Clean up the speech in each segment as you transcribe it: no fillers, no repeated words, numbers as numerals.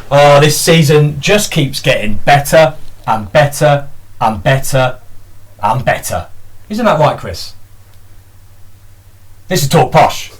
Oh, this season just keeps getting better and better and better and better. Isn't that right, Chris? This is Talk Posh.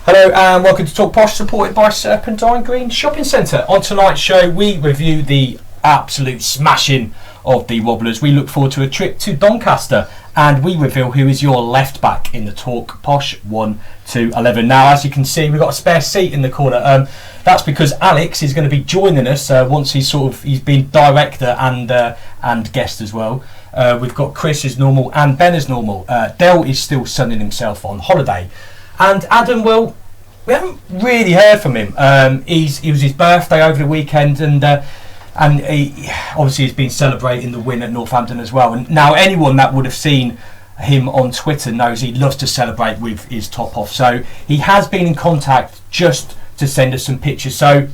Hello and welcome to Talk Posh, supported by Serpentine Green Shopping Centre. On tonight's show, we review the absolute smashing of the Wobblers. We look forward to a trip to Doncaster, and we reveal who is your left back in the Talk Posh 1 to 11. Now, as you can see, we've got a spare seat in the corner. That's because Alex is going to be joining us once he's been director and guest as well. We've got Chris as normal and Ben as normal. Del is still sunning himself on holiday. And Adam, well, we haven't really heard from him. It was his birthday over the weekend, and he obviously has been celebrating the win at Northampton as well. And now anyone that would have seen him on Twitter knows he loves to celebrate with his top off. So he has been in contact just to send us some pictures. So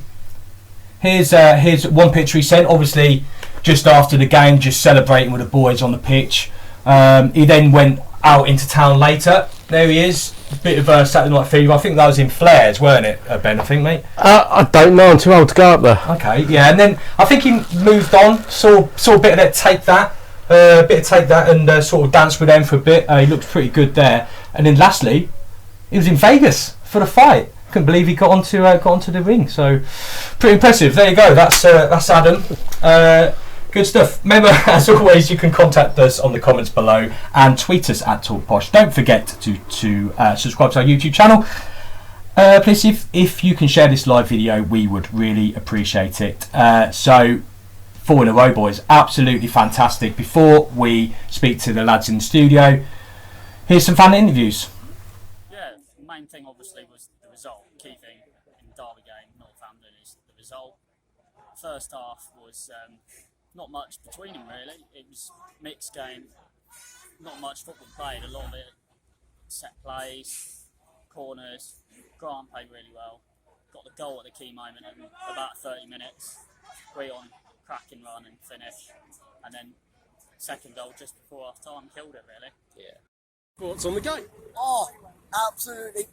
here's one picture he sent, obviously just after the game, just celebrating with the boys on the pitch. He then went out into town later. There he is. A bit of Saturday Night Fever. I think that was in Flares, weren't it, Ben? I think, mate. I don't know. I'm too old to go up there. Okay, yeah. And then I think he moved on. Saw a bit of that. Take that, and sort of danced with them for a bit. He looked pretty good there. And then lastly, he was in Vegas for the fight. Couldn't believe he got onto the ring. So pretty impressive. There you go. That's Adam. Good stuff. Remember, as always, you can contact us on the comments below and tweet us at TalkPosh. Don't forget to subscribe to our YouTube channel. Please, if you can share this live video, we would really appreciate it. So, 4 in a row, boys. Absolutely fantastic. Before we speak to the lads in the studio, here's some fan interviews. Yeah, the main thing obviously was the result. Key thing in the Derby game, Northampton, is the result. First half was not much between them really. It was a mixed game, not much football played, a lot of it set plays, corners. Grant played really well, got the goal at the key moment in about 30 minutes. Greon, cracking run and finish, and then second goal just before half time killed it really. Yeah. Thoughts on the game? Oh, absolutely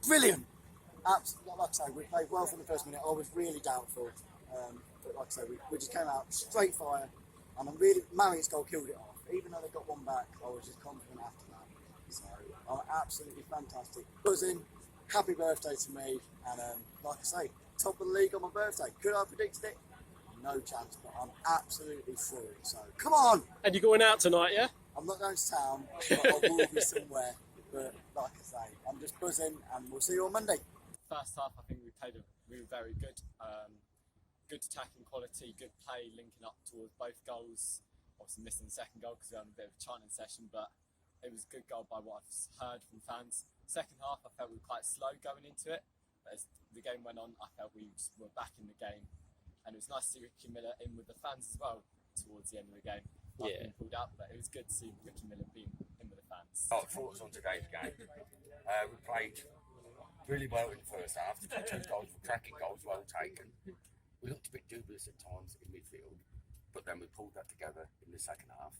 brilliant. Absolutely, like I say, we played well from the first minute. I was really doubtful. But like I say, we just came out straight fire, and Marriott's goal killed it off. Even though they got one back, I was just confident after that. So, absolutely fantastic. Buzzing, happy birthday to me, and like I say, top of the league on my birthday. Could I have predicted it? No chance, but I'm absolutely through. So, come on! And you're going out tonight, yeah? I'm not going to town, but I will be somewhere. But like I say, I'm just buzzing, and we'll see you on Monday. First half, I think we were very good. Good attacking quality, good play, linking up towards both goals. Obviously missing the second goal because we had a bit of a chanting session, but it was a good goal by what I've heard from fans. Second half, I felt we were quite slow going into it, but as the game went on, I felt we were back in the game, and it was nice to see Ricky Miller in with the fans as well towards the end of the game. Being pulled out, but it was good to see Ricky Miller being in with the fans. Thoughts on today's game? We played really well in the first half. The 2 goals were cracking goals, well taken. We looked a bit dubious at times in midfield, but then we pulled that together in the second half,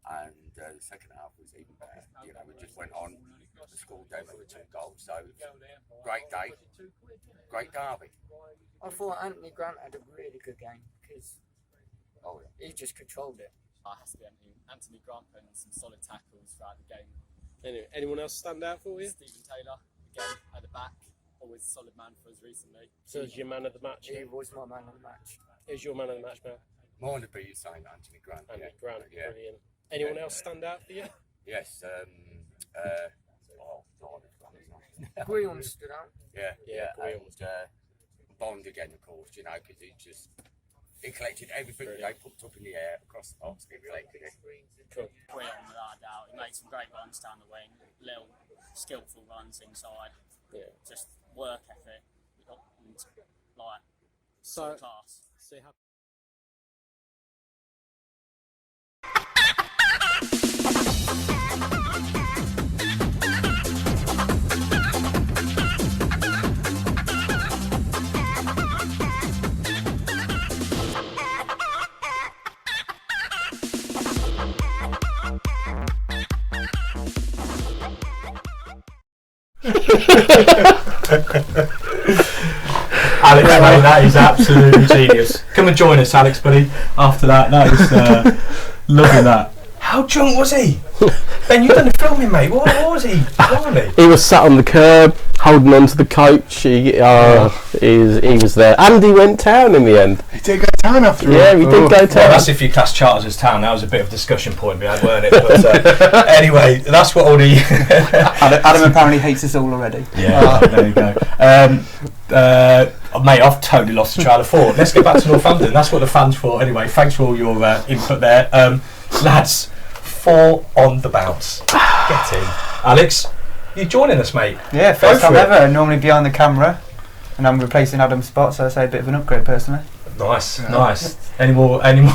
and the second half was even better. You know, we just went on to score them with 2 goals. So great day, great derby. I thought Anthony Grant had a really good game because he just controlled it. It has to be Anthony Grant putting some solid tackles throughout the game. Anyone else stand out for you? Stephen Taylor, again, at the back. Always a solid man for us recently. So is your man of the match? He was my man of the match. Who's your man of the match, man? Mine would be saying Anthony Grant. Anthony Grant, brilliant. Anyone else stand out for you? Yes. Greon stood out. Yeah. Greon And Bond again, of course. You know, because he collected everything they put up in the air across the box. He collected it. Cool. Greon, without a doubt, he made some great runs down the wing, little skillful runs inside. Yeah. Just work ethic, and So class. See how. Alex, mate, that is absolutely genius. Come and join us, Alex, buddy. After that is loving that. How drunk was he? Ben, you've done the filming, mate. What was he? Blimey. He was sat on the curb, holding on to the coach. He was there. And he went town in the end. He did go town after all. Yeah, he did go town. Well, that's if you class Charters as town. That was a bit of a discussion point we had, weren't it? But anyway, that's what all the... Adam apparently hates us all already. Yeah, there you go. Mate, I've totally lost the trail of thought. Let's get back to Northampton. That's what the fans for. Anyway, thanks for all your input there. Lads, 4 on the bounce. Get in. Alex, you joining us, mate? Yeah, first time ever. Normally behind the camera, and I'm replacing Adam's spot, so I say a bit of an upgrade personally. Nice. Any more? Can we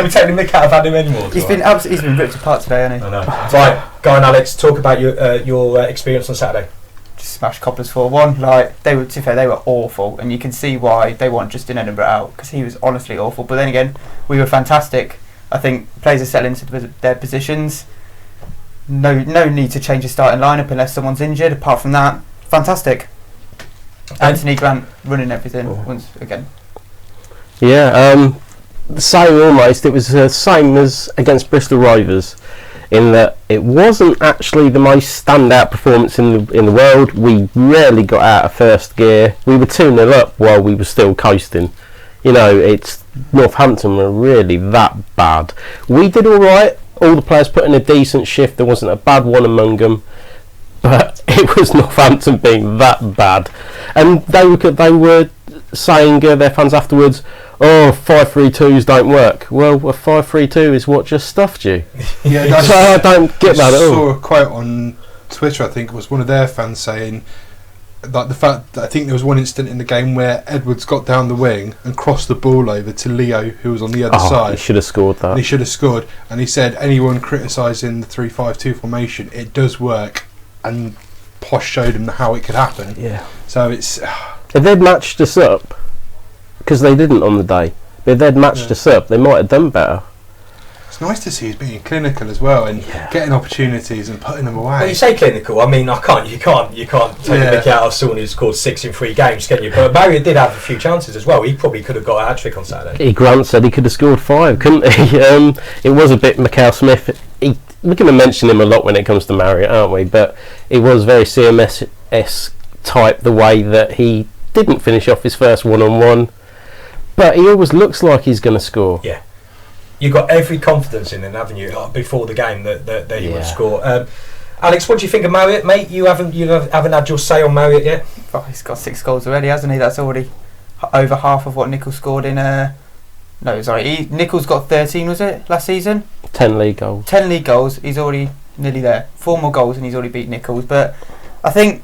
take the mick out of Adam anymore? He's been ripped apart today, hasn't he? I know. Right, go on, Alex. Talk about your experience on Saturday. Just smashed Cobblers 4-1. Like, they were, to be fair, they were awful, and you can see why they want Justin Edinburgh out, because he was honestly awful. But then again, we were fantastic. I think players are settling into their positions. No need to change the starting lineup unless someone's injured. Apart from that, fantastic. Anthony Grant running everything once again. Yeah, the same almost. It was the same as against Bristol Rovers, in that it wasn't actually the most standout performance in the world. We rarely got out of first gear. We were 2-0 up while we were still coasting. You know, it's Northampton were really that bad. We did all right. All the players put in a decent shift. There wasn't a bad one among them, but it was Northampton being that bad. And they were saying their fans afterwards, "Oh, 5-3-2s don't work." Well, a 5-3-2 is what just stuffed you. Yeah, so I don't get that at all. I saw a quote on Twitter. I think it was one of their fans saying, like, the fact that I think there was one instant in the game where Edwards got down the wing and crossed the ball over to Leo, who was on the other side. He should have scored that. And he should have scored. And he said, anyone criticising the 3-5-2 formation, it does work. And Posh showed him how it could happen. Yeah. So it's... If they'd matched us up, because they didn't on the day, but if they'd matched us up, they might have done better. It's nice to see he's being clinical as well and getting opportunities and putting them away. Well, you say clinical. I mean, you can't take a mick out of someone who's scored 6 in 3 games, can you? But Marriott did have a few chances as well. He probably could have got a hat-trick on Saturday. Grant said he could have scored 5, couldn't he? It was a bit Mikhail Smith. We're going to mention him a lot when it comes to Marriott, aren't we? But it was very CMS-esque type, the way that he didn't finish off his first one-on-one. But he always looks like he's going to score. Yeah. You've got every confidence in him, haven't you, before the game that he would score. Alex, what do you think of Marriott, mate? You haven't had your say on Marriott yet? Oh, he's got 6 goals already, hasn't he? That's already over half of what Nichols scored in... Nichols got 13, was it, last season? 10 league goals. 10 league goals, he's already nearly there. 4 more goals and he's already beat Nichols. But I think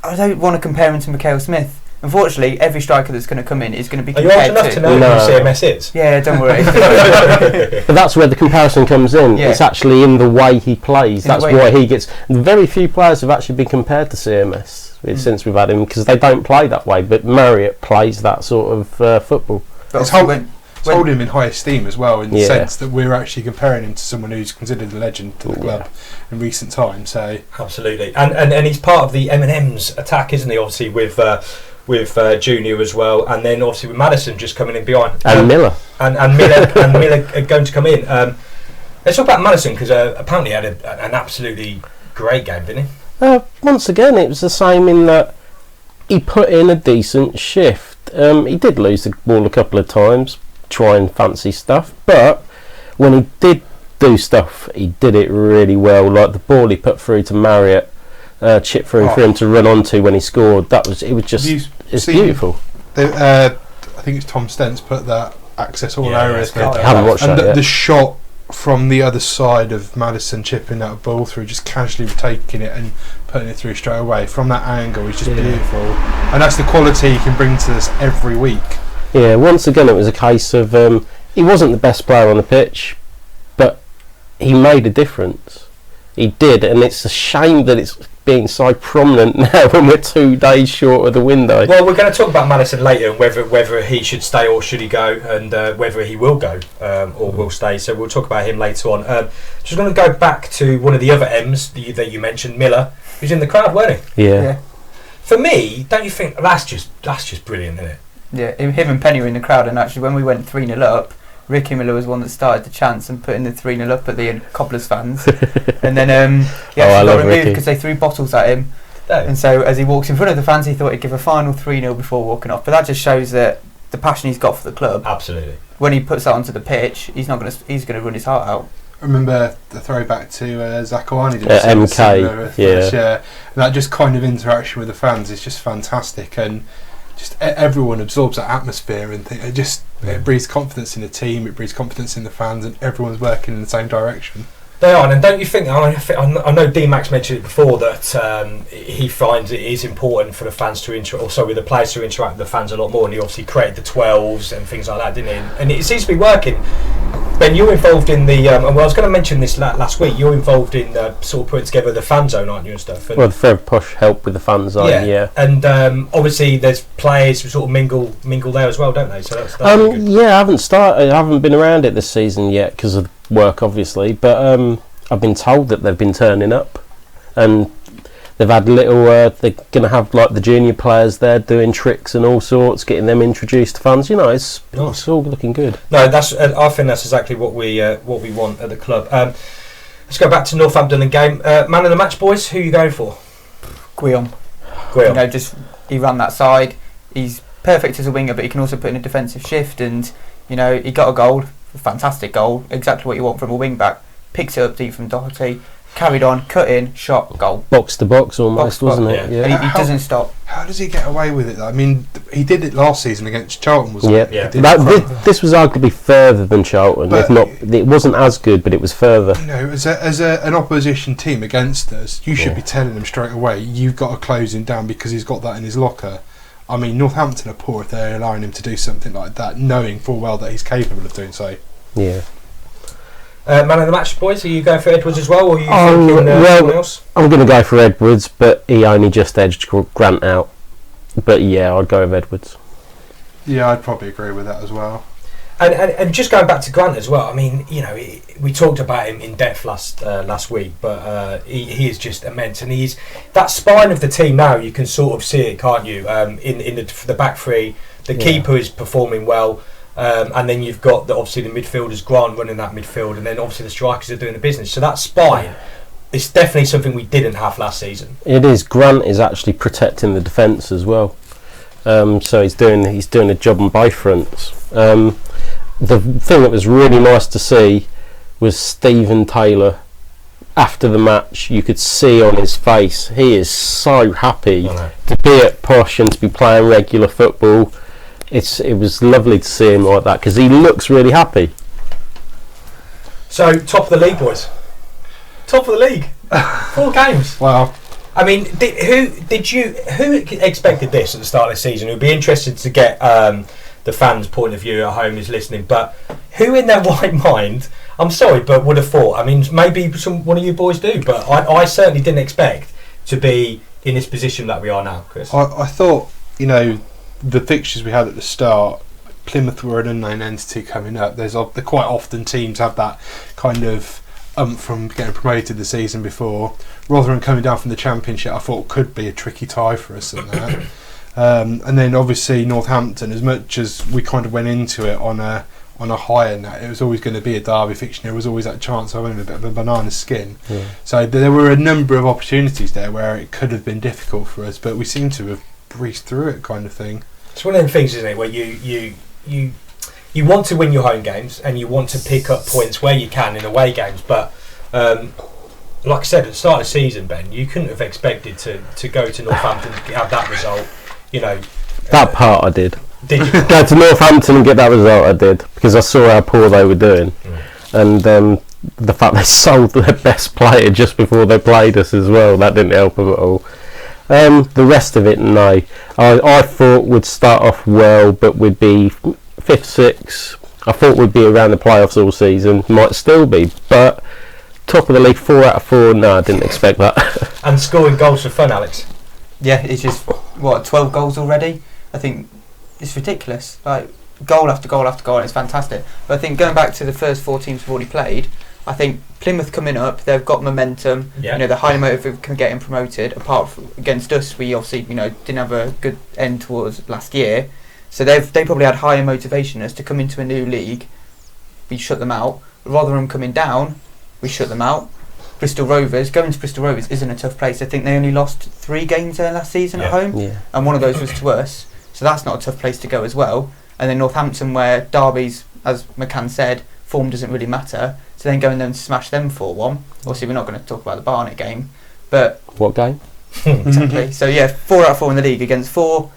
I don't want to compare him to Mikhail Smith. Unfortunately, every striker that's going to come in is going to be compared to... Are you old enough to know who CMS is? Yeah, don't worry. But that's where the comparison comes in. Yeah. It's actually in the way he plays. That's why he gets... Very few players have actually been compared to CMS since we've had him, because they don't play that way. But Marriott plays that sort of football. But it's hold him in high esteem as well, in the sense that we're actually comparing him to someone who's considered a legend to the club in recent times. So absolutely, and he's part of the M&M's attack, isn't he? Obviously with Junior as well, and then obviously with Madison just coming in behind, and Miller and Miller are going to come in. Let's talk about Madison, because apparently he had an absolutely great game, didn't he? Once again, it was the same in that he put in a decent shift. He did lose the ball a couple of times, trying fancy stuff, but when he did do stuff, he did it really well. Like the ball he put through to Marriott, chip through for him to run onto when he scored. It's beautiful. I think it's Tom Stentz put that access all area. I haven't watched that yet. The shot from the other side of Madison chipping that ball through, just casually taking it and putting it through straight away from that angle is just beautiful, and that's the quality he can bring to us every week. Yeah, once again it was a case of he wasn't the best player on the pitch, but he made a difference. He did, and it's a shame that it's being so prominent now when we're 2 days short of the window. Well, we're going to talk about Madison later, and whether he should stay or should he go, and whether he will go or will stay. So we'll talk about him later on. Just going to go back to one of the other M's that you mentioned, Miller, who's in the crowd, weren't he? Yeah. For me, don't you think that's just brilliant, isn't it? Yeah, him and Penny were in the crowd, and actually when we went 3-0 up, Ricky Miller was one that started the chants and putting the 3-0 up at the end, Cobblers fans. And then he actually got removed because they threw bottles at him. No. And so as he walks in front of the fans, he thought he'd give a final 3-0 before walking off. But that just shows that the passion he's got for the club. Absolutely. When he puts that onto the pitch, he's going to run his heart out. I remember the throwback to Zakawani did MK, yeah. And that just kind of interaction with the fans is just fantastic, and just everyone absorbs that atmosphere, and it breeds confidence in the team, it breeds confidence in the fans, and everyone's working in the same direction. They are, and don't you think? I know D-Max mentioned it before that he finds it is important for the fans to with the players to interact with the fans a lot more, and he obviously created the 12s and things like that, didn't he? And it seems to be working. Ben, you're involved in the. I was going to mention this last week. You're involved in sort of putting together the fan zone, aren't you, and stuff? And well, the TalkPosh help with the fan zone, yeah. And obviously, there's players who sort of mingle there as well, don't they? So that's good. Yeah, I haven't been around it this season yet because of work, obviously. But I've been told that they've been turning up, and they've had little. They're going to have like the junior players there doing tricks and all sorts, getting them introduced to fans. You know, it's all looking good. No, I think that's exactly what we want at the club. Let's go back to Northampton and game. Man of the match, boys. Who are you going for? Guillaume. You know, he ran that side. He's perfect as a winger, but he can also put in a defensive shift. And you know, he got a goal, a fantastic goal, exactly what you want from a wing back. Picks it up deep from Doherty, carried on, cut in, shot, goal. Box to box almost, wasn't it? Yeah. And he doesn't stop. How does he get away with it? I mean, he did it last season against Charlton, wasn't it? Yeah. This was arguably further than Charlton. If not, it wasn't as good, but it was further. You know, as an opposition team against us, you should be telling them straight away, you've got to close him down because he's got that in his locker. I mean, Northampton are poor if they're allowing him to do something like that, knowing full well that he's capable of doing so. Yeah. Man of the match, boys. Are you going for Edwards as well, or are you thinking someone else? I'm going to go for Edwards, but he only just edged Grant out. But yeah, I'd go with Edwards. Yeah, I'd probably agree with that as well. And just going back to Grant as well. I mean, you know, we talked about him in depth last week, but he is just immense, and he's that spine of the team now. You can sort of see it, can't you? In the back three, the keeper is performing well. And then you've got obviously the midfielders, Grant running that midfield, and then obviously the strikers are doing the business. So that spine is definitely something we didn't have last season. It is. Grant is actually protecting the defence as well. So he's doing a job on both fronts. The thing that was really nice to see was Stephen Taylor. After the match, you could see on his face he is so happy to be at Posh and to be playing regular football. It was lovely to see him like that because he looks really happy. So top of the league, boys. Top of the league. 4 games. Wow. I mean, who expected this at the start of the season? It would be interested to get the fans' point of view at home who's listening. But who in their right mind? I'm sorry, but would have thought. I mean, maybe one of you boys do, but I certainly didn't expect to be in this position that we are now, Chris. I thought, you know, the fixtures we had at the start, Plymouth were an unknown entity coming up. They're quite often teams have that kind of from getting promoted the season before. Rotherham coming down from the Championship, I thought could be a tricky tie for us in that. And then obviously Northampton, as much as we kind of went into it on a high in that, it was always going to be a derby fixture. There was always that chance of having a bit of a banana skin. Yeah. So there were a number of opportunities there where it could have been difficult for us, but we seem to have breezed through it, kind of thing. It's one of them things, isn't it, where you want to win your home games and you want to pick up points where you can in away games, but like I said at the start of the season, Ben, you couldn't have expected to go to Northampton and have that result. You know, that part I did. Did you go to Northampton and get that result? I did, because I saw how poor they were doing, and the fact they sold their best player just before they played us as well, that didn't help them at all. The rest of it, no. I thought we'd start off well, but we'd be 5th, 6th. I thought we'd be around the playoffs all season. Might still be, but top of the league, 4 out of 4. No, I didn't expect that. And scoring goals for fun, Alex. Yeah, it's just 12 goals already. I think it's ridiculous. Like goal after goal after goal, and it's fantastic. But I think going back to the first 4 teams we've already played, I think Plymouth coming up, they've got momentum. Yeah. You know, they're highly motivated for getting promoted. Apart from against us, we obviously didn't have a good end towards last year, so they probably had higher motivation as to come into a new league. We shut them out. Rather than coming down, we shut them out. Bristol Rovers, going to Bristol Rovers isn't a tough place. I think they only lost 3 games there last season at home, and one of those was to us. So that's not a tough place to go as well. And then Northampton, where Derby's, as McCann said, form doesn't really matter. So then going there and smash them 4-1. Obviously, we're not going to talk about the Barnet game, but what game? Exactly. So yeah, 4 out of 4 in the league against 4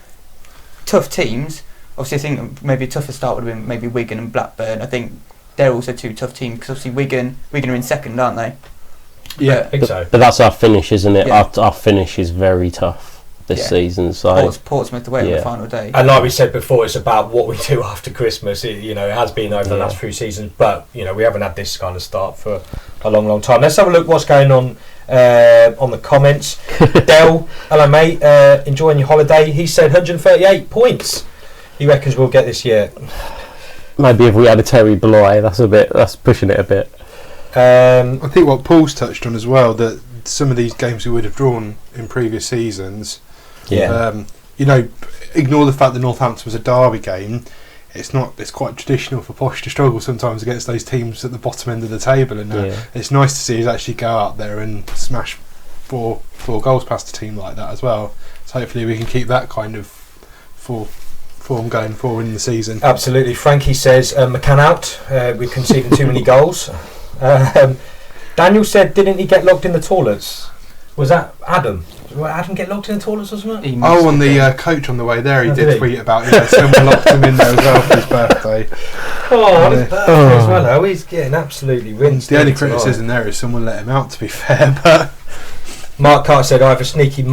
tough teams. Obviously, I think maybe a tougher start would have been maybe Wigan and Blackburn. I think they're also 2 tough teams because obviously Wigan are in second, aren't they? Yeah, I think so. But that's our finish, isn't it? Yeah. Our finish is very tough this season. So Portsmouth away on the final day. And like we said before, it's about what we do after Christmas. It has been over the last few seasons, but we haven't had this kind of start for a long, long time. Let's have a look what's going on the comments. Dell, hello mate, enjoying your holiday. He said 138 points. He reckons we'll get this year. Maybe if we had a Terry Bly, that's pushing it a bit. I think what Paul's touched on as well, that some of these games we would have drawn in previous seasons, ignore the fact that Northampton was a derby game. It's quite traditional for Posh to struggle sometimes against those teams at the bottom end of the table, and it's nice to see us actually go out there and smash four goals past a team like that as well. So hopefully we can keep that kind of form going forward in the season. Absolutely. Frankie says McCann out. We're conceding too many goals. Daniel said, didn't he get locked in the toilets? Was that Adam? Did Adam get locked in the toilets or something? On the coach on the way there, he did tweet about someone locked him in there as well for his birthday. On his birthday as well, though. He's getting absolutely rinsed. The only criticism there is someone let him out, to be fair, but... Mark Carter said, I have a sneaky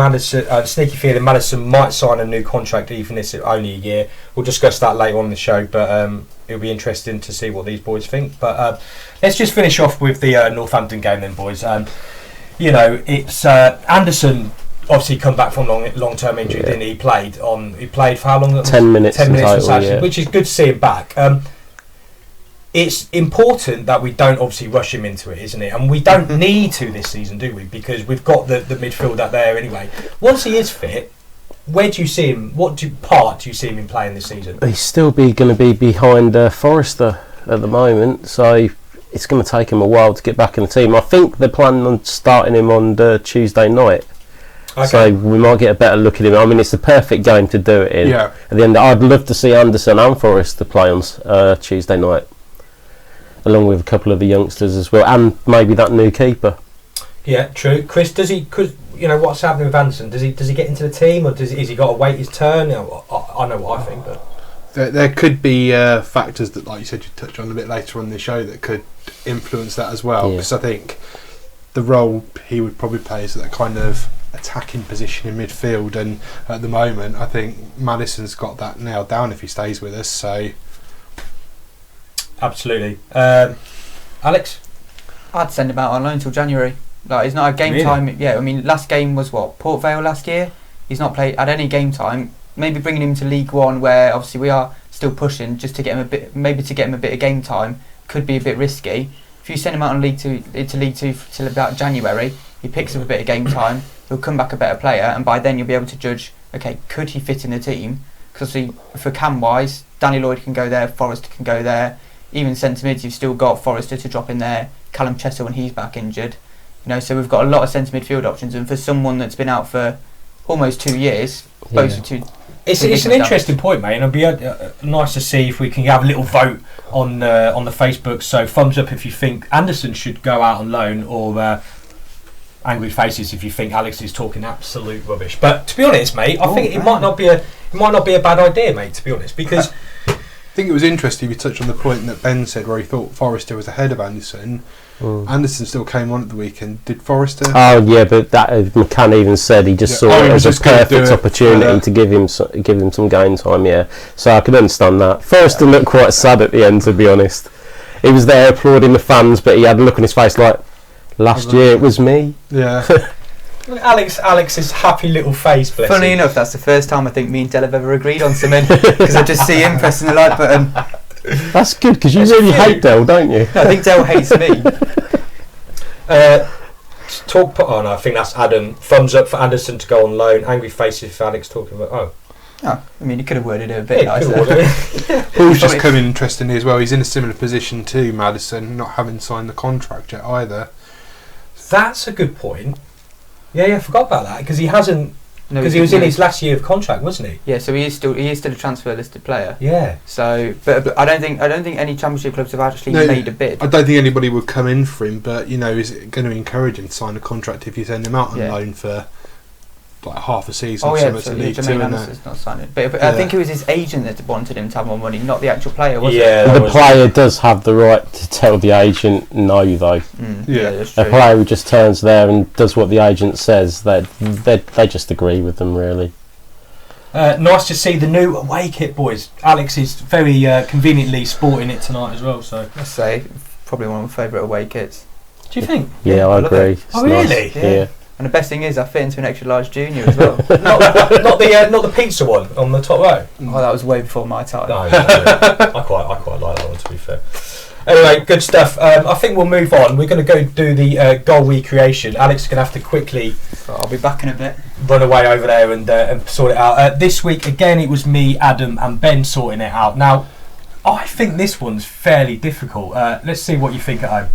feeling Madison might sign a new contract, even if it's only a year. We'll discuss that later on in the show, but it'll be interesting to see what these boys think. But let's just finish off with the Northampton game then, boys. It's Anderson obviously come back from long-term injury, didn't he? He played for how long? 10 minutes. 10 minutes total, which is good to see him back. It's important that we don't obviously rush him into it, isn't it? And we don't need to this season, do we? Because we've got the midfield out there anyway. Once he is fit, where do you see him? What part do you see him in playing this season? He's still going to be behind Forrester at the moment, so it's going to take him a while to get back in the team. I think they're planning on starting him on Tuesday night. Okay. So we might get a better look at him. I mean, it's the perfect game to do it in. Yeah. At the end, I'd love to see Anderson and Forrester play on Tuesday night, along with a couple of the youngsters as well, and maybe that new keeper. Yeah, true. Chris, does he? Cause what's happening with Anderson? Does he get into the team, or has he got to wait his turn? I know what I think, but there could be factors that, like you said, you touch on a bit later on in the show that could influence that as well. Because I think the role he would probably play is that kind of attacking position in midfield, and at the moment, I think Madison's got that nailed down if he stays with us. So. Absolutely. Alex? I'd send him out on loan until January. Like, it's not a game time. Yeah, I mean, last game was Port Vale last year. He's not played at any game time. Maybe bringing him to League One, where obviously we are still pushing, just to get him a bit of game time, could be a bit risky. If you send him out on League Two till about January, he picks up a bit of game time. He'll come back a better player, and by then you'll be able to judge. Okay, could he fit in the team? Because for Cam wise, Danny Lloyd can go there, Forrester can go there. Even centre mids, you've still got Forrester to drop in there, Callum Chester when he's back injured. So we've got a lot of centre midfield options, and for someone that's been out for almost 2 years, both of two. It's an interesting point, mate, and it'll be nice to see if we can have a little vote on the Facebook. So thumbs up if you think Anderson should go out on loan, or angry faces if you think Alex is talking absolute rubbish. But to be honest, mate, I think it might not be a bad idea, mate. To be honest, because. I think it was interesting you touched on the point that Ben said where he thought Forrester was ahead of Anderson. Anderson still came on at the weekend. Did Forrester? Oh yeah, but that McCann even said he just saw it as a perfect opportunity to give him some game time. Yeah, so I could understand that. Forrester looked quite sad at the end, to be honest. He was there applauding the fans, but he had a look on his face like, last year it was me. Yeah. Alex's happy little face. Funny enough, that's the first time I think me and Del have ever agreed on something, because I just see him pressing the like button. That's good because you There's really a few. hate Dell, don't you? I think Dell hates me. Oh no, I think that's Adam. Thumbs up for Anderson to go on loan. Angry faces for Alex talking about. Oh, Oh, I mean, you could have worded it a bit yeah, nicer. cool, wasn't it? Paul's just come in interestingly as well. He's in a similar position to Maddison, not having signed the contract yet either. That's a good point. Yeah, I forgot about that because he hasn't. No, Because he was in his last year of contract, wasn't he? Yeah, so he is still a transfer listed player. Yeah. So, but I don't think any Championship clubs have actually made a bid. I don't think anybody would come in for him, but is it going to encourage him to sign a contract if you send him out on loan for like half a season? Oh or yeah, something so to League Two, Jermaine innit? Anderson's not signing. But I think it was his agent that wanted him to have more money, not the actual player, was Yeah, it? The player does have the right to tell the agent no, though. Yeah. that's A true. player who just turns there and does what the agent says, they just agree with them, really. Nice to see the new away kit, boys. Alex is very conveniently sporting it tonight as well. So, Let's say probably one of my favourite away kits. do you think? Yeah, I love agree. it. It's Oh, nice. really? Yeah. And the best thing is, I fit into an extra large junior as well. not the pizza one on the top row. Oh, that was way before my time. No, I quite like that one, to be fair. Anyway, good stuff. I think we'll move on. We're going to go do the goal recreation. Alex is going to have to quickly But I'll be back in a bit. run away over there and sort it out. This week, again, it was me, Adam and Ben sorting it out. Now, I think this one's fairly difficult. Let's see what you think at home.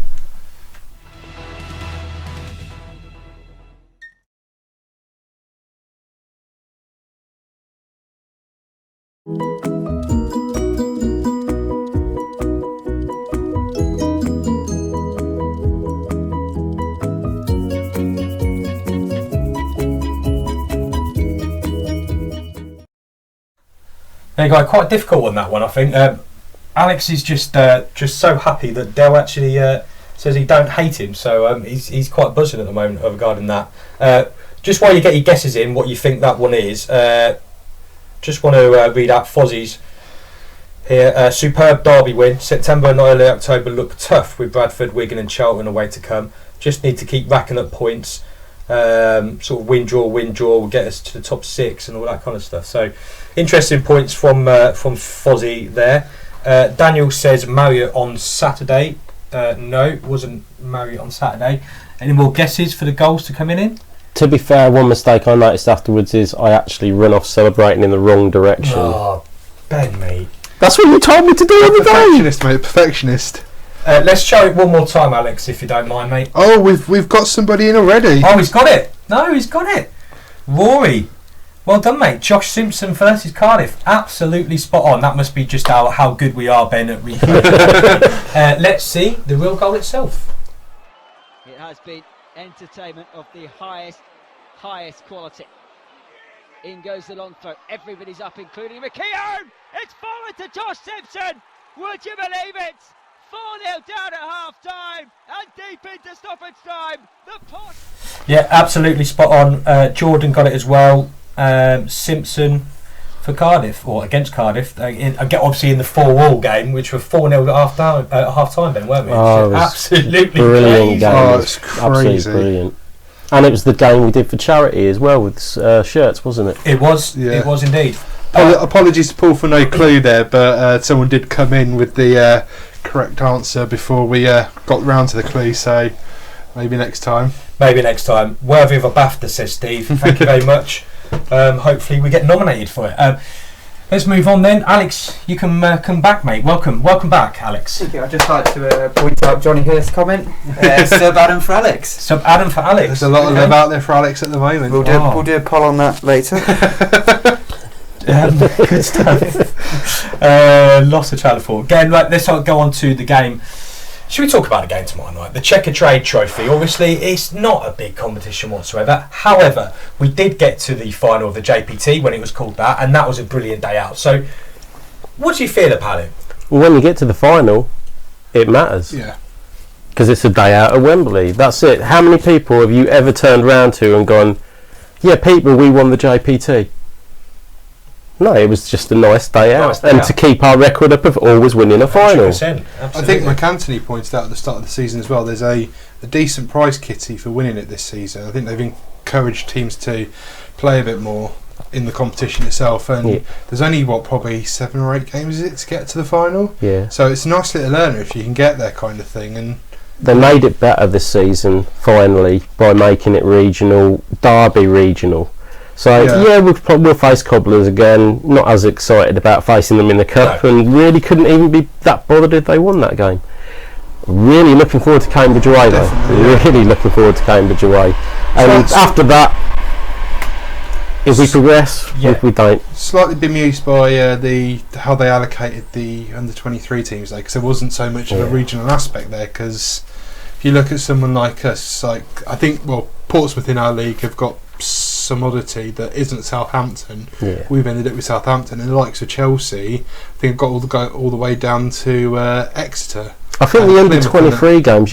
There you go. Quite a difficult one, that one, I think. Alex is just so happy that Dell actually says he don't hate him, so he's quite buzzing at the moment regarding that. Just while you get your guesses in, what you think that one is, just want to read out Fozzie's here. Superb derby win. September and early October look tough with Bradford, Wigan and Charlton away to come. Just need to keep racking up points. Sort of win draw will get us to the top 6 and all that kind of stuff. So interesting points from Fozzie there. Daniel says Marriott on Saturday. No, it wasn't Marriott on Saturday. Any more guesses for the goals to come in? To be fair, one mistake I noticed afterwards is I actually run off celebrating in the wrong direction. Oh, Ben, mate. That's what you told me to do on the day. Perfectionist, mate. Perfectionist. Let's show it one more time, Alex, if you don't mind, mate. Oh, we've got somebody in already. Oh, he's got it. No, he's got it. Rory. Well done, mate. Josh Simpson versus Cardiff. Absolutely spot on. That must be just how good we are, Ben, at recreation. Let's see the real goal itself. It has been entertainment of the highest quality. In goes the long throw. Everybody's up, including McKeown. It's forward to Josh Simpson. Would you believe it? 4-0 down at half-time and deep into stoppage time. Yeah, absolutely spot on. Jordan got it as well. Simpson for Cardiff, or against Cardiff. Obviously in the 4-4 game, which were 4-0 at half-time, Ben, weren't we? Oh, absolutely brilliant crazy. game. Oh, it's crazy. Absolutely brilliant. And it was the game we did for charity as well with shirts, wasn't it? It was. Yeah. It was indeed. Apologies to Paul for no clue there, but someone did come in with the correct answer before we got round to the clue, so maybe next time. Maybe next time. Worthy of a BAFTA, says Steve. Thank you very much. Hopefully we get nominated for it. Let's move on then. Alex, you can come back, mate. Welcome back, Alex. Thank you. I'd just like to point out Johnny Hurst's comment. Sub Adam for Alex. Sub Adam for Alex. There's a lot of love out there for Alex at the moment. We'll do a poll on that later. Good stuff. Lost the trail of thought. Again, let's go on to the game. Should we talk about the game tomorrow night? The Checker Trade Trophy. Obviously, it's not a big competition whatsoever. However, we did get to the final of the JPT when it was called that, and that was a brilliant day out. So, what do you feel about it? Well, when you get to the final, it matters. Yeah. Because it's a day out at Wembley. That's it. How many people have you ever turned round to and gone, yeah, people, we won the JPT? No, it was just a nice day out. To keep our record up of always winning a final. 100%, I think McAntony pointed out at the start of the season as well, there's a decent prize kitty for winning it this season. I think they've encouraged teams to play a bit more. in the competition itself, and there's only probably 7 or 8 games is it to get to the final. Yeah. So it's a nice little learner if you can get there, kind of thing. And they made it better this season finally by making it regional, Derby regional. So we'll face Cobblers again. Not as excited about facing them in the cup, and really couldn't even be that bothered if they won that game. Really looking forward to Cambridge away though. Really looking forward to Cambridge away. And after that, if we progress, if we don't. Slightly bemused by how they allocated the under-23 teams though, because there wasn't so much of a regional aspect there. Because if you look at someone like us, like I think, Portsmouth in our league have got some oddity that isn't Southampton. We've ended up with Southampton, and the likes of Chelsea, I think, have got all the way down to Exeter. I think the under-23 games,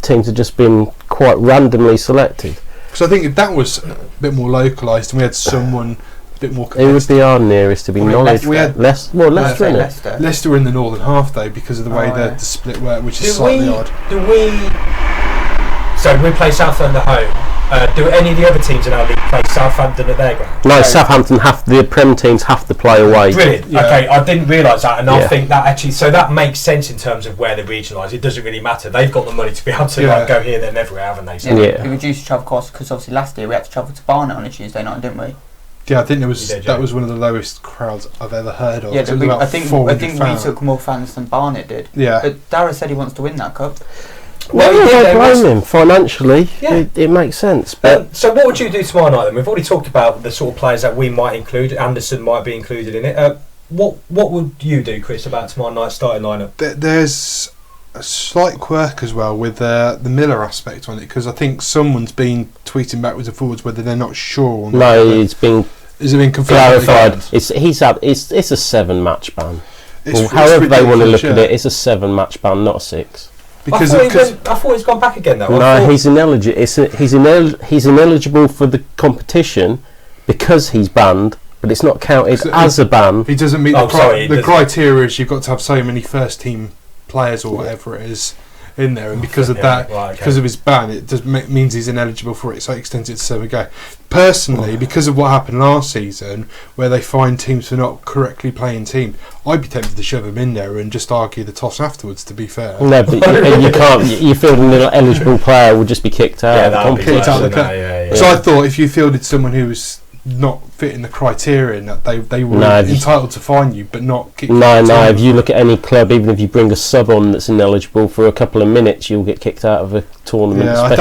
teams have just been quite randomly selected. Because I think if that was a bit more localised and we had someone a bit more competitive, it would be our nearest to be Norwich. We had Leicester were in the northern half though, because of the way the split worked, which is slightly odd. So we play Southampton at home. Do any of the other teams in our league play Southampton at their ground? No, Southampton the Prem teams have to play away. Brilliant. Okay, I didn't realise that, and I think that actually, so that makes sense in terms of where they're regionalised. It doesn't really matter. They've got the money to be able to go here, there, and everywhere, haven't they? So we reduced travel costs because obviously last year we had to travel to Barnet on a Tuesday night, didn't we? Yeah, I think that was one of the lowest crowds I've ever heard of. Yeah, I think we took more fans than Barnet did. Yeah, but Dara said he wants to win that cup. Well, I don't blame him. Financially, it makes sense. But so what would you do tomorrow night then? We've already talked about the sort of players that we might include. Anderson might be included in it. What would you do, Chris, about tomorrow night's starting lineup? There's a slight quirk as well with the Miller aspect on it, because I think someone's been tweeting backwards and forwards whether they're not sure or not. No, it's been clarified. It's a 7-match ban. However they want to look at it, it's a 7-match ban, not a 6. Because I thought he's gone back again though. No, he's ineligible. He's ineligible for the competition because he's banned, but it's not counted as a ban. He doesn't meet the criteria. Is you've got to have so many first team players or whatever it is in there, and because of that, because of his ban, it does means he's ineligible for it. So it extends it to 7 go. Personally, because of what happened last season, where they fined teams for not correctly playing team, I'd be tempted to shove him in there and just argue the toss afterwards. To be fair, no, but you can't. You feel an eligible player will just be kicked out. So I thought if you fielded someone who was not fitting the criterion, that they were entitled to fine you, but not kick you out. No. If you look at any club, even if you bring a sub on that's ineligible for a couple of minutes, you'll get kicked out of a tournament. Yeah, I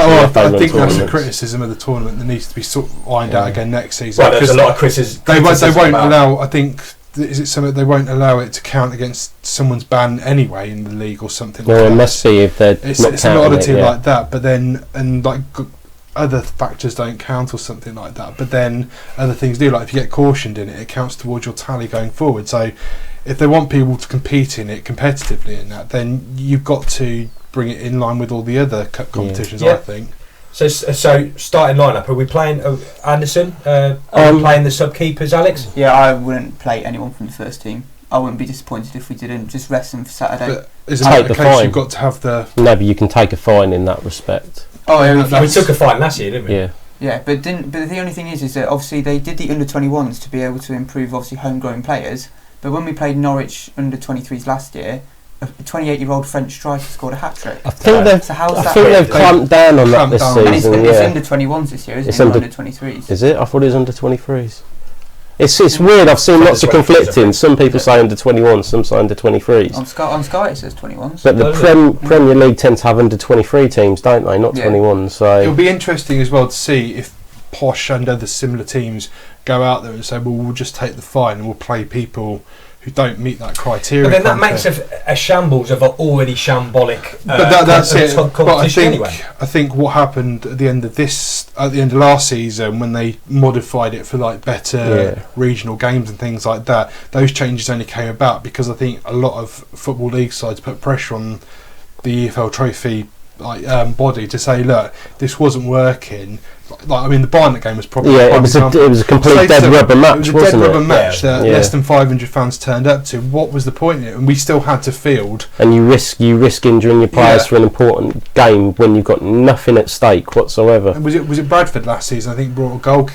think that's a criticism of the tournament that needs to be sort of ironed out again next season. Well, there's a lot of criticism. They won't allow. I think. Is it something they won't allow it to count against someone's ban anyway in the league or something? Well, like that. It must be if they're it's an oddity like that. But then other factors don't count or something like that, but then other things do, like if you get cautioned in it, it counts towards your tally going forward. So if they want people to compete in it competitively in that, then you've got to bring it in line with all the other cup competitions, I think. So starting lineup, are we playing Anderson? Are we playing the sub-keepers, Alex? Yeah, I wouldn't play anyone from the first team. I wouldn't be disappointed if we didn't. Just rest them for Saturday. But isn't that the case? You've got to have the... No, but you can take a fine in that respect. We took a fine last year, didn't we? Yeah, but the only thing is that obviously they did the under-21s to be able to improve obviously homegrown players. But when we played Norwich under-23s last year, a 28-year-old French striker scored a hat-trick. I think they've clamped down on that this season. And it's under-21s this year, isn't it? Not under-23s. Is it? I thought it was under-23s. It's weird. I've seen lots of conflicting. Some people say under-21s, some say under-23s. On Sky it says 21s. But the Premier League tend to have under-23 teams, don't they? Not 21s. So it'll be interesting as well to see if Posh and other similar teams go out there and say, well, we'll just take the fine and we'll play people who don't meet that criteria. But then that makes a shambles of an already shambolic that's it. Competition But I think what happened at the end of last season, when they modified it for like better regional games and things like that, those changes only came about because I think a lot of football league sides put pressure on the EFL Trophy body to say, look, this wasn't working. Like, I mean, the Barnet game was probably it was a complete dead rubber match, it was a wasn't dead it? rubber match that less than 500 fans turned up to. What was the point in it? And we still had to field. And you risk injuring your players for an important game when you've got nothing at stake whatsoever. And was it Bradford last season? I think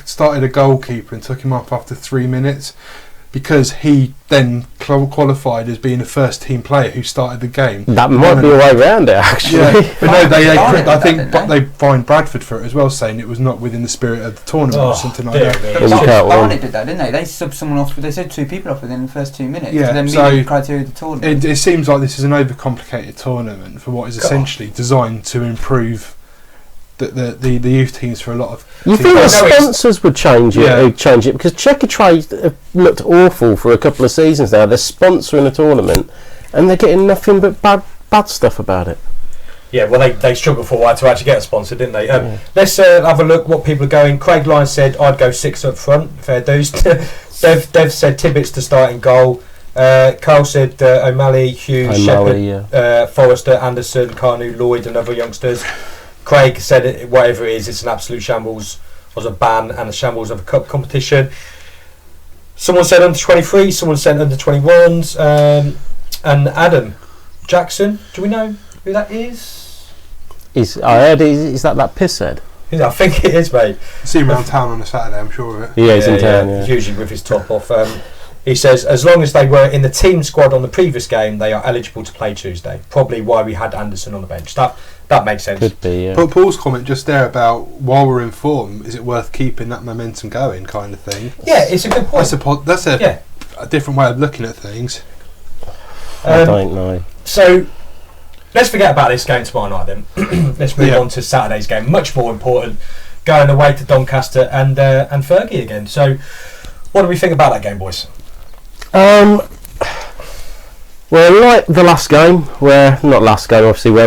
started a goalkeeper and took him off after 3 minutes. Because he then qualified as being a first team player who started the game. That might be a way around it, actually. Yeah, but no, I think they fined Bradford for it as well, saying it was not within the spirit of the tournament or something like that. Barnet did that, didn't they? They subbed someone off. They said 2 people off within the first 2 minutes. Yeah, then so the criteria of the tournament. It seems like this is an overcomplicated tournament for what is essentially designed to improve the youth teams for a lot of. You think the sponsors would change it? Change it because Checkatrade have looked awful for a couple of seasons now. They're sponsoring a tournament, and they're getting nothing but bad stuff about it. Yeah, well, they struggled for a while to actually get a sponsor, didn't they? Let's have a look what people are going. Craig Lyons said, I'd go 6 up front. Fair dues. Dev said Tibbetts to start in goal. Carl said O'Malley, Hughes, Shepherd, Forrester, Anderson, Carnu, Lloyd and other youngsters. Craig said whatever it is, it's an absolute shambles of a ban and a shambles of a cup competition. Someone said under 23, someone said under 21s. And Adam Jackson, do we know who that is? I heard is that pisshead? I think it is, mate. See him around town on a Saturday, I'm sure of it. Yeah, he's in town. Yeah. Usually with his top off. He says, as long as they were in the team squad on the previous game, they are eligible to play Tuesday. Probably why we had Anderson on the bench. That makes sense. Could be, yeah. But Paul's comment just there about while we're in form, is it worth keeping that momentum going, kind of thing? Yeah, it's a good point. That's a different way of looking at things. I don't know. So let's forget about this game tomorrow night then. Let's move on to Saturday's game. Much more important, going away to Doncaster and Fergie again. So what do we think about that game, boys? Well, like the last game, where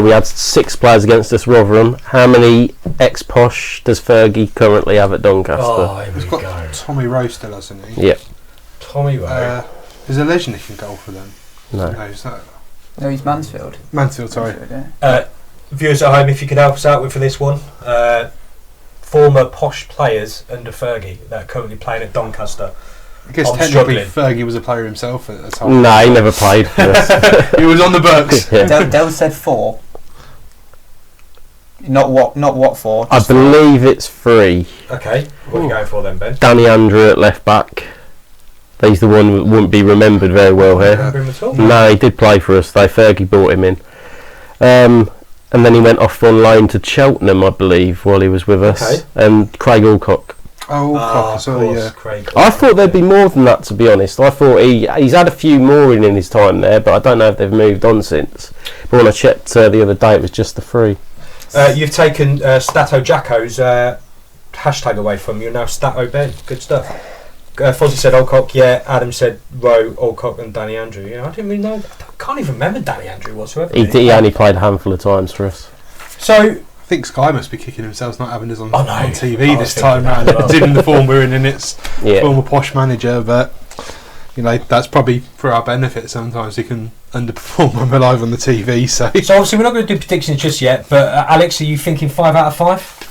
we had 6 players against us, Rotherham. How many ex-Posh does Fergie currently have at Doncaster? Oh, here He's we got go. Tommy Rowe still, hasn't he? Yep. Tommy Rowe. Is there a legend who can goal for them? No. Is that No, he's Mansfield. Mansfield, sorry. Viewers at home, if you could help us out for this one. Former Posh players under Fergie that are currently playing at Doncaster. I guess technically Fergie was a player himself at the time. No, he never played for us. He was on the books. Del said 4. Not what for? I believe it's 3. Okay, what are you going for then, Ben? Danny Andrew at left back. He's the one that wouldn't be remembered very well here. Remember him at all? No, he did play for us though. Fergie brought him in. And then he went off on loan to Cheltenham, I believe, while he was with us. Okay. And Craig Alcock. Craig. I thought there'd be more than that, to be honest. I thought he's had a few more in his time there, but I don't know if they've moved on since. But when I checked the other day, it was just the 3. You've taken Stato Jacko's hashtag away from you, now Stato Ben. Good stuff. Fozzie said Alcock, yeah. Adam said Rowe, Alcock and Danny Andrew. I didn't really know. I can't even remember Danny Andrew whatsoever. He only played a handful of times for us. So I think Sky must be kicking themselves not having us on on TV this time round. Given the form we're in its former Posh manager, but that's probably for our benefit. Sometimes he can underperform when we're live on the TV. So obviously we're not going to do predictions just yet. But Alex, are you thinking 5 out of 5?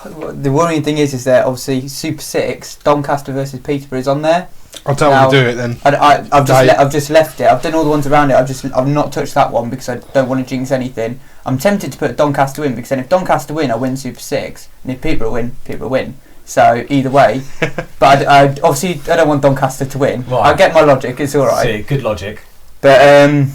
The worrying thing is that obviously Super 6 Doncaster versus Peterborough is on there. I don't want to do it then. I've just left it. I've done all the ones around it. I've not touched that one because I don't want to jinx anything. I'm tempted to put Doncaster in because then if Doncaster win, I win Super 6, and if Peterborough win. So either way, but I obviously I don't want Doncaster to win. Right. I get my logic. It's all right. See, good logic. But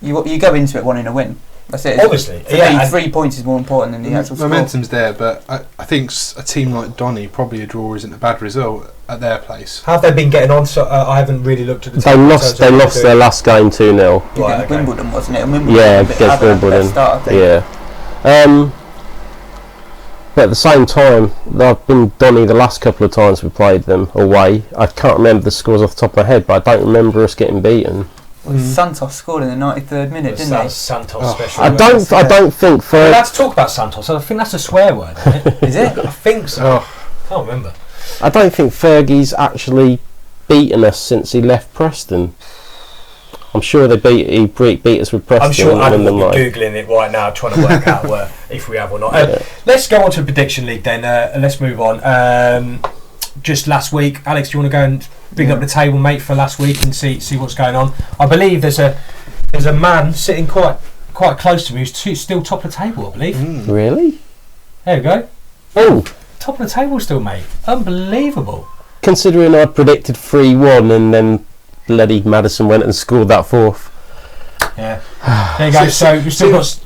you go into it wanting a win. That's it. Obviously, for me, 3 points is more important than the actual momentum's there, but I think a team like Donny, probably a draw isn't a bad result at their place. How have they been getting on? So I haven't really looked at the. They lost their last game 2-0. Right, okay. Wimbledon, wasn't it? And Wimbledon against Wimbledon. But at the same time, I've been Donny the last couple of times we played them away. I can't remember the scores off the top of my head, but I don't remember us getting beaten. Santos scored in the 93rd minute, didn't he? Santos special. I don't think. We're allowed to talk about Santos. I think that's a swear word, isn't it? Is it? I think so. Can't remember. I don't think Fergie's actually beaten us since he left Preston. I'm sure he beat us with Preston. I'm sure Adam will like. be googling it right now, trying to work out if we have or not. Let's go on to the prediction league then. Let's move on. Just last week, Alex, do you want to go and bring up the table, mate, for last week and see what's going on? I believe there's a man sitting quite close to me who's still top of the table, I believe. Really? There we go. Oh, top of the table still, mate. Unbelievable. Considering I predicted 3-1 and then bloody Madison went and scored that fourth. Yeah. There you go. So we've still got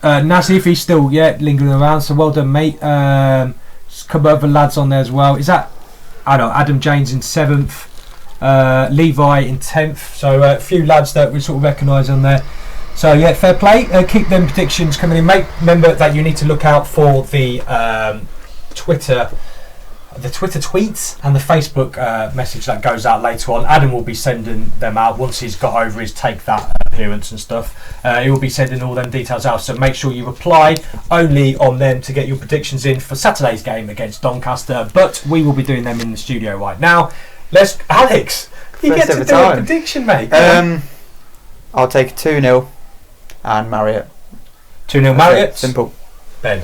Nazif. He's still lingering around. So well done, mate. A couple of other lads on there as well. Is that Adam James in 7th, Levi in 10th. So a few lads that we sort of recognise on there. So yeah, fair play. Keep them predictions coming in, mate. Remember that you need to look out for the Twitter tweets and the Facebook message that goes out later on. Adam will be sending them out once he's got over his Take That appearance and stuff. He will be sending all them details out, so make sure you reply only on them to get your predictions in for Saturday's game against Doncaster, but we will be doing them in the studio right now. Alex, you get to do a prediction, mate. I'll take 2-0 and Marriott. 2-0 Marriott. Simple. Ben.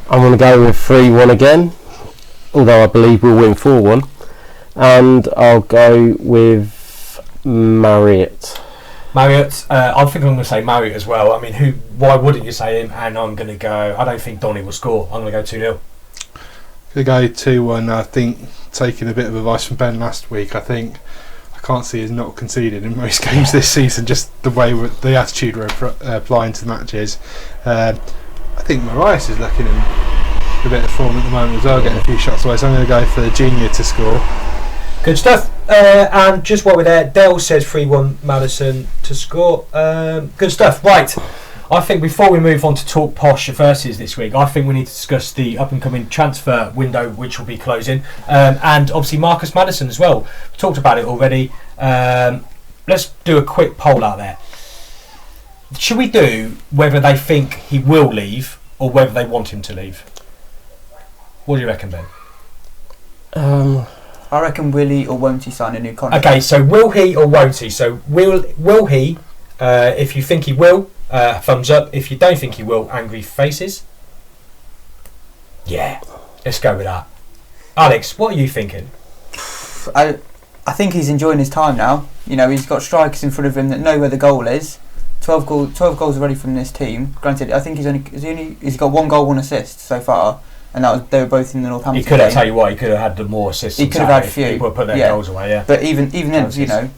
I'm going to go with 3-1 again, although I believe we'll win 4-1, and I'll go with Marriott. I think I'm going to say Marriott as well. I mean, why wouldn't you say him? And I'm going to go, I don't think Donny will score. I'm going to go 2-0. Going to go 2-1. I think, taking a bit of advice from Ben last week, I can't see us not conceded in most games this season, just the way the attitude we're applying to the matches. I think Marias is looking in a bit of form at the moment as well, getting a few shots away, so I'm going to go for the junior to score. Good stuff. And just while we're there, Dell says 3-1 Madison to score. Good stuff. Right. I think before we move on to talk posh versus this week, I think we need to discuss the up and coming transfer window, which will be closing, and obviously Marcus Maddison as well. We talked about it already. Let's do a quick poll out there. Should we do whether they think he will leave or whether they want him to leave? What do you reckon, Ben? I reckon will he or won't he sign a new contract? Okay, so will he or won't he? So will he? If you think he will, thumbs up. If you don't think he will, angry faces. Yeah, let's go with that. Alex, what are you thinking? I think he's enjoying his time now. You know, he's got strikers in front of him that know where the goal is. 12 goals already from this team. Granted, I think he's got 1 goal, 1 assist so far, and they were both in the Northampton. He could have, game. tell you what, he could have had the more assists. He could have had a few. People put their goals away, yeah. But even then, you know,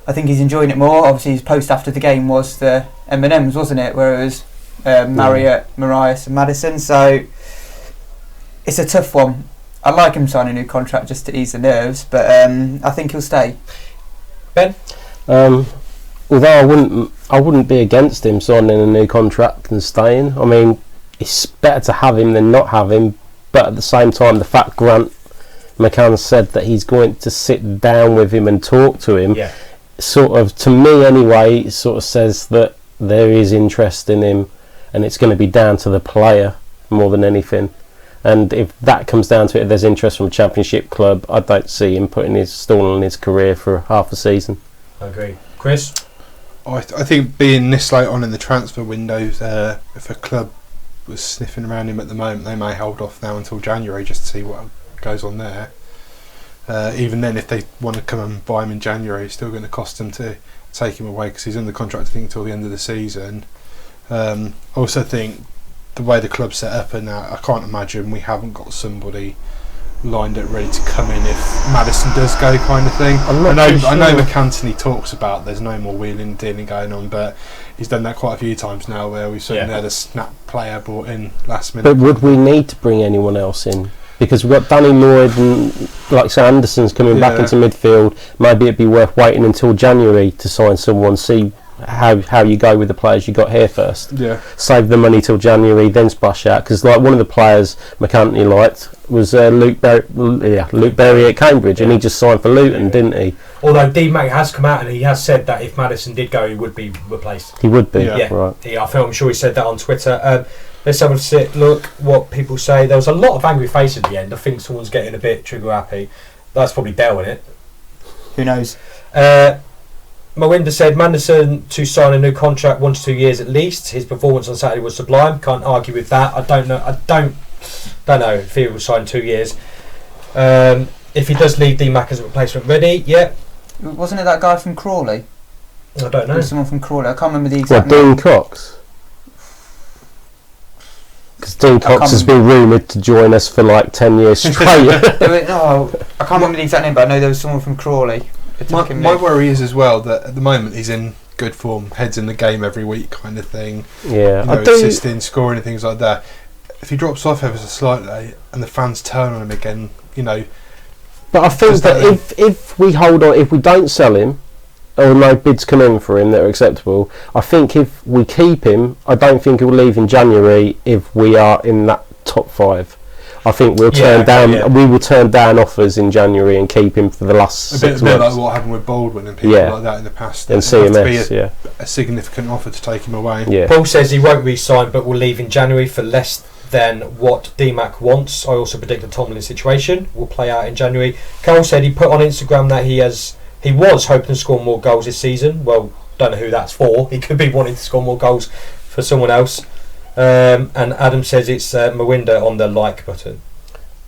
I think he's enjoying it more. Obviously, his post after the game was the M&Ms, wasn't it? Where it was Marriott, Marias, and Maddison. So it's a tough one. I'd like him to sign a new contract just to ease the nerves, but I think he'll stay. Ben? Although I wouldn't be against him signing a new contract and staying. I mean, it's better to have him than not have him, but at the same time, the fact Grant McCann said that he's going to sit down with him and talk to him, sort of, to me anyway, it sort of says that there is interest in him, and it's going to be down to the player more than anything. And if that comes down to it, if there's interest from a championship club, I don't see him stalling his career for half a season. I agree. Chris? I think being this late on in the transfer windows, if a club was sniffing around him at the moment, they may hold off now until January just to see what goes on there. Even then, if they want to come and buy him in January, it's still going to cost them to take him away because he's under contract, I think, until the end of the season. I also think the way the club's set up and now, I can't imagine we haven't got somebody lined up ready to come in if Maddison does go, kind of thing. I know McAntony talks about there's no more wheeling and dealing going on, but he's done that quite a few times now where we've certainly had a snap player brought in last minute. But would we need to bring anyone else in? Because we've got Danny Lloyd and, like say, Anderson's coming back into midfield. Maybe it'd be worth waiting until January to sign someone, see how you go with the players you got here first. Yeah. Save the money till January, then splash out. Because like one of the players McAntony liked was Luke Berry at Cambridge, and he just signed for Luton, didn't he? Although D-Mac has come out and he has said that if Maddison did go, he would be replaced. He would be, right. I'm sure he said that on Twitter. Let's have a look what people say. There was a lot of angry faces at the end. I think someone's getting a bit trigger happy. That's probably Dell in it. Who knows? Mawinda said Manderson to sign a new contract 1 to 2 years at least. His performance on Saturday was sublime. Can't argue with that. I don't know if he will sign 2 years. If he does leave DMAC as a replacement ready, yeah. Wasn't it that guy from Crawley? I don't know. It was someone from Crawley. I can't remember the What, exact name. Dean Cox? Because Dean Cox has been rumoured to join us for like 10 years straight. No, I can't remember the exact name, but I know there was someone from Crawley. My worry is as well that at the moment he's in good form, heads in the game every week kind of thing. Yeah, you know, assisting, scoring, and things like that. If he drops off ever so slightly and the fans turn on him again, you know. But I think that if we hold on, if we don't sell him, or no bids come in for him that are acceptable, I think if we keep him, I don't think he'll leave in January if we are in that top 5. I think we'll turn down. Yeah. We will turn down offers in January and keep him for the last 6 months. A bit like what happened with Baldwin and people like that in the past. And CMS, a significant offer to take him away. Yeah. Paul says he won't re-sign, but will leave in January for less than what DMAC wants. I also predict the Tomlin situation will play out in January. Carl said he put on Instagram that he was hoping to score more goals this season. Well, don't know who that's for. He could be wanting to score more goals for someone else. And Adam says it's Mawinda on the like button.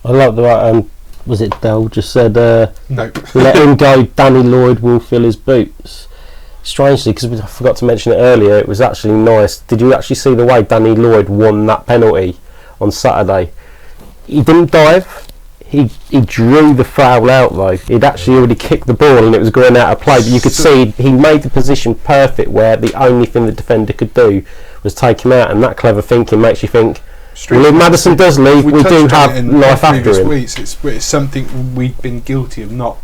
I like the was it Dell just said no. Let him go, Danny Lloyd will fill his boots. Strangely, because I forgot to mention it earlier, it was actually nice. Did you actually see the way Danny Lloyd won that penalty on Saturday? He didn't dive. He drew the foul out though. He'd actually already kicked the ball and it was going out of play, but you could see he made the position perfect where the only thing the defender could do was take him out, and that clever thinking makes you think, well, if Maddison does leave, we do have life after him. It's something we've been guilty of not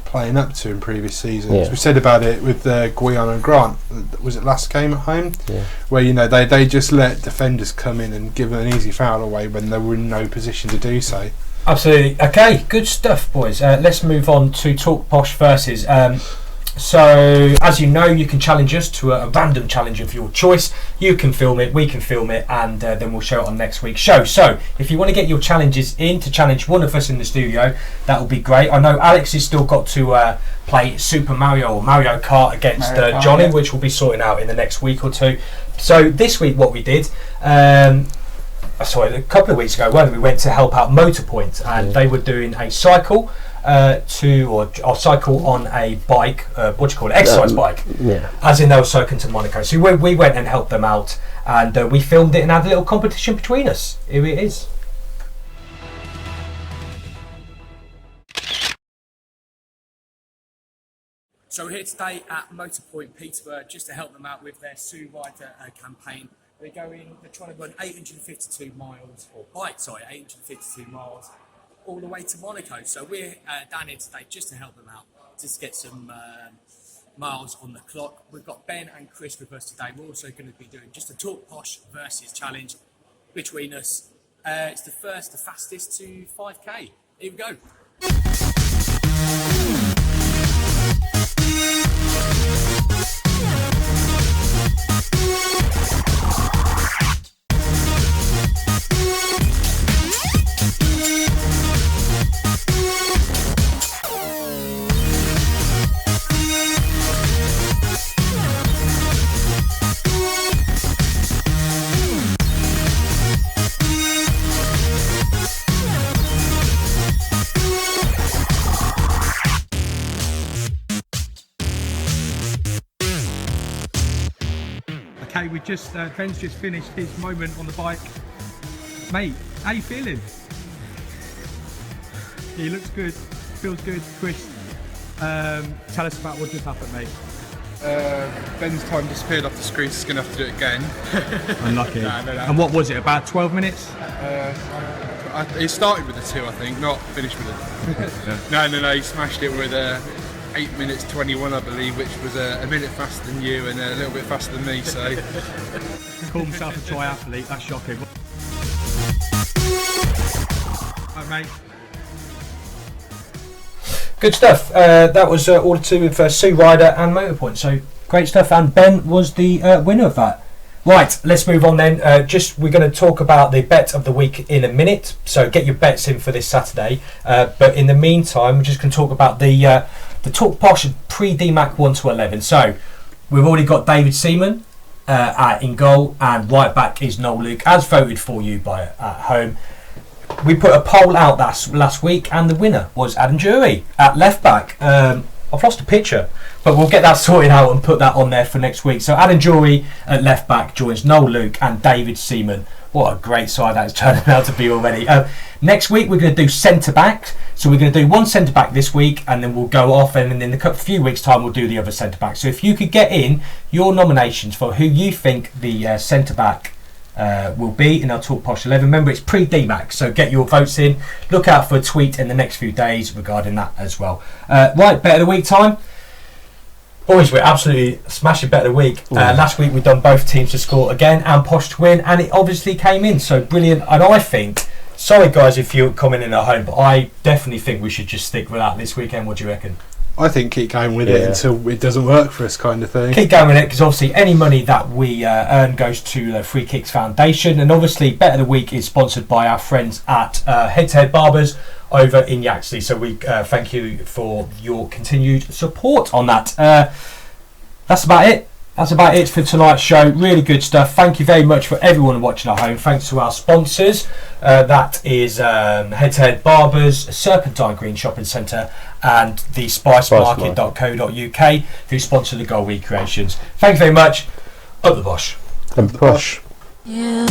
playing up to in previous seasons. Yeah. We said about it with Guion and Grant. Was it last game at home? Yeah. Where they just let defenders come in and give an easy foul away when they were in no position to do so. Absolutely. Okay, good stuff, boys. Let's move on to TalkPosh versus. So, as you know, you can challenge us to a random challenge of your choice. You can film it, we can film it, and then we'll show it on next week's show. So, if you want to get your challenges in to challenge one of us in the studio, that will be great. I know Alex has still got to play Super Mario or Mario Kart against Johnny, which we'll be sorting out in the next week or two. So, this week, what we did... a couple of weeks ago, we went to help out Motorpoint, and they were doing a cycle or cycle on a bike, exercise bike, as in they were cycling to Monaco. So we went and helped them out, and we filmed it and had a little competition between us. Here it is. So we're here today at Motorpoint Peterborough just to help them out with their Sue Rider campaign. They're trying to run 852 miles, 852 miles all the way to Monaco. So we're down here today just to help them out, just to get some miles on the clock. We've got Ben and Chris with us today. We're also going to be doing just a TalkPosh versus challenge between us. It's the fastest to 5k. Here we go. Okay, Ben's just finished his moment on the bike. Mate, how you feeling? He looks good, feels good. Chris, tell us about what just happened, mate. Ben's time disappeared off the screen, so he's going to have to do it again. Unlucky. No. And what was it, about 12 minutes? He started with a 2, I think, not finished with a... No, he smashed it with 8 minutes 21, I believe, which was a minute faster than you and a little bit faster than me, so... Call himself a triathlete, that's shocking. Right, mate. Good stuff. That was all to do with Sue Rider and Motorpoint, so great stuff, and Ben was the winner of that. Right, let's move on then. We're going to talk about the bet of the week in a minute, so get your bets in for this Saturday. But in the meantime, we're just going to talk about the the Talk Posh pre-DMAC 1 to 11. So we've already got David Seaman in goal, and right back is Noel Luke, as voted for you by at home. We put a poll out last week, and the winner was Adam Jury at left back. I've lost a picture, but we'll get that sorted out and put that on there for next week. So Adam Jury at left back joins Noel Luke and David Seaman. What a great side that is turning out to be already. Next week we're going to do centre back. So we're going to do one centre back this week, and then we'll go off, and in a few weeks' time we'll do the other centre back. So if you could get in your nominations for who you think the centre back will be in our Talk Posh 11. Remember, it's pre-DMAC, so get your votes in. Look out for a tweet in the next few days regarding that as well. Right, bet of the week time. Boys, we're absolutely smashing bet of the week. Last week we've done both teams to score again and Posh to win, and it obviously came in, so brilliant. And I think, sorry guys if you're coming in at home, but I definitely think we should just stick with that this weekend. What do you reckon? I think keep going with it until it doesn't work for us, kind of thing. Keep going with it, because obviously any money that we earn goes to the Free Kicks Foundation, and obviously Bet of the Week is sponsored by our friends at Head to Head Barbers over in Yaxley. So we thank you for your continued support on that. That's about it. That's about it for tonight's show. Really good stuff. Thank you very much for everyone watching at home. Thanks to our sponsors. That is Head to Head Barbers, Serpentine Green Shopping Centre, and the spicemarket.co.uk, who sponsor the Goal Week Creations. Thank you very much. Up the Bosh. Up the Bosh. Yeah.